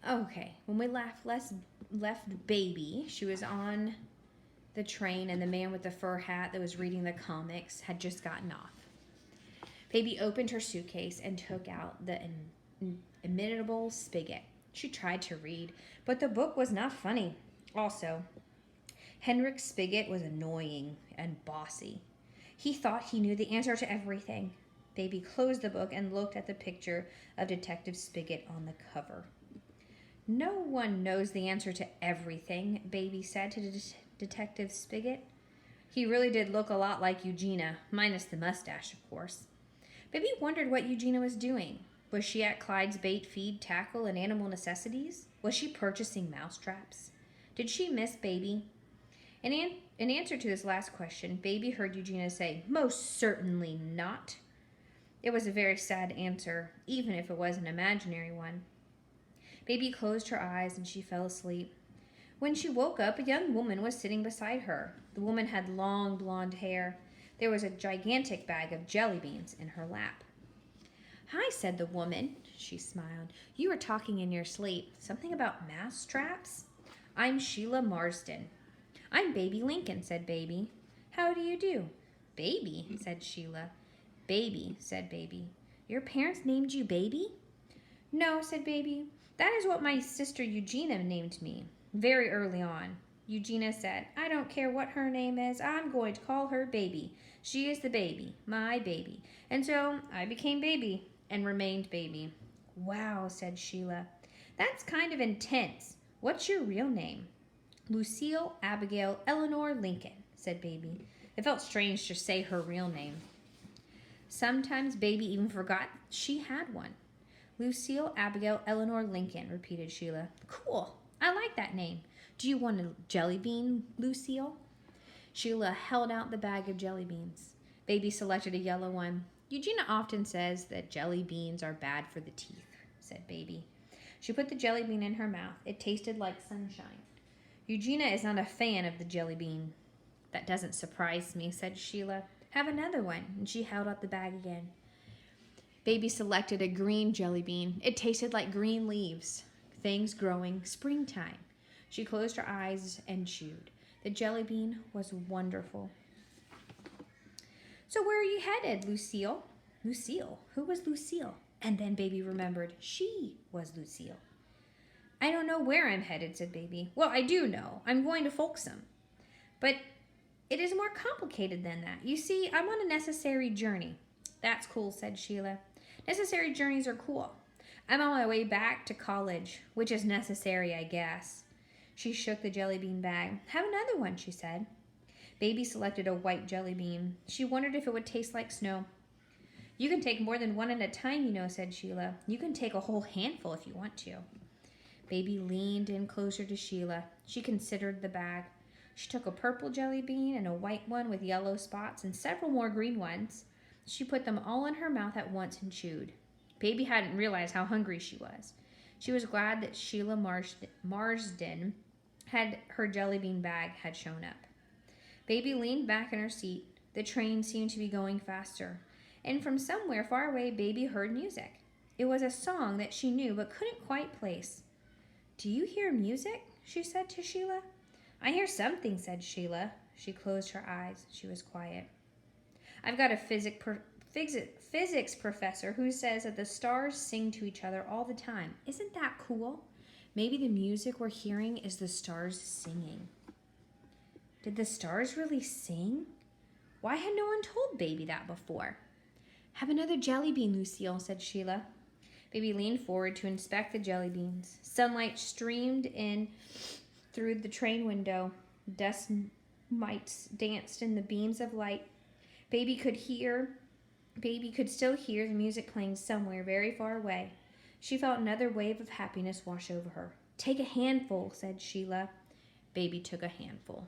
Okay, when we left Baby, she was on the train, and the man with the fur hat that was reading the comics had just gotten off. Baby opened her suitcase and took out the inimitable Spigot. She tried to read, but the book was not funny. Also, Henrik Spigot was annoying and bossy. He thought he knew the answer to everything. Baby closed the book and looked at the picture of Detective Spigot on the cover. No one knows the answer to everything, Baby said to Detective Spigot. He really did look a lot like Eugenia, minus the mustache, of course. Baby wondered what Eugenia was doing. Was she at Clyde's bait feed, tackle, and animal necessities? Was she purchasing mousetraps? Did she miss Baby? In answer to this last question, Baby heard Eugenia say, "Most certainly not." It was a very sad answer, even if it was an imaginary one. Baby closed her eyes and she fell asleep. When she woke up, a young woman was sitting beside her. The woman had long blonde hair. There was a gigantic bag of jelly beans in her lap. "Hi," said the woman. She smiled. "You were talking in your sleep. Something about mouse traps?" "I'm Sheila Marsden." "I'm Baby Lincoln," said Baby. "How do you do?" "Baby," said Sheila. "Baby," said Baby. "Your parents named you Baby?" "No," said Baby. "That is what my sister Eugenia named me, very early on. Eugenia said, 'I don't care what her name is, I'm going to call her Baby. She is the baby, my baby.' And so I became Baby and remained Baby." "Wow," said Sheila. "That's kind of intense. What's your real name?" "Lucille Abigail Eleanor Lincoln," said Baby. It felt strange to say her real name. Sometimes Baby even forgot she had one. "Lucille Abigail Eleanor Lincoln," repeated Sheila. "Cool. I like that name. Do you want a jelly bean, Lucille?" Sheila held out the bag of jelly beans. Baby selected a yellow one. "Eugenia often says that jelly beans are bad for the teeth," said Baby. She put the jelly bean in her mouth. It tasted like sunshine. "Eugenia is not a fan of the jelly bean." "That doesn't surprise me," said Sheila. "Have another one." And she held out the bag again. Baby selected a green jelly bean. It tasted like green leaves, things growing, springtime. She closed her eyes and chewed. The jelly bean was wonderful. "So where are you headed, Lucille?" Lucille? Who was Lucille? And then Baby remembered she was Lucille. "I don't know where I'm headed," said Baby. "Well, I do know. I'm going to Folksam. But it is more complicated than that. You see, I'm on a necessary journey." "That's cool," said Sheila. "Necessary journeys are cool. I'm on my way back to college, which is necessary, I guess." She shook the jelly bean bag. "Have another one," she said. Baby selected a white jelly bean. She wondered if it would taste like snow. "You can take more than one at a time, you know," said Sheila. "You can take a whole handful if you want to." Baby leaned in closer to Sheila. She considered the bag. She took a purple jelly bean and a white one with yellow spots and several more green ones. She put them all in her mouth at once and chewed. Baby hadn't realized how hungry she was. She was glad that Sheila Marsden had her jelly bean bag had shown up. Baby leaned back in her seat. The train seemed to be going faster, and from somewhere far away, Baby heard music. It was a song that she knew but couldn't quite place. "Do you hear music?" she said to Sheila. "I hear something," said Sheila. She closed her eyes. She was quiet. "I've got a physics professor who says that the stars sing to each other all the time. Isn't that cool? Maybe the music we're hearing is the stars singing." Did the stars really sing? Why had no one told Baby that before? "Have another jelly bean, Lucille," said Sheila. Baby leaned forward to inspect the jelly beans. Sunlight streamed in through the train window. Dust mites danced in the beams of light. Baby could still hear the music playing somewhere very far away. She felt another wave of happiness wash over her. "Take a handful," said Sheila. Baby took a handful.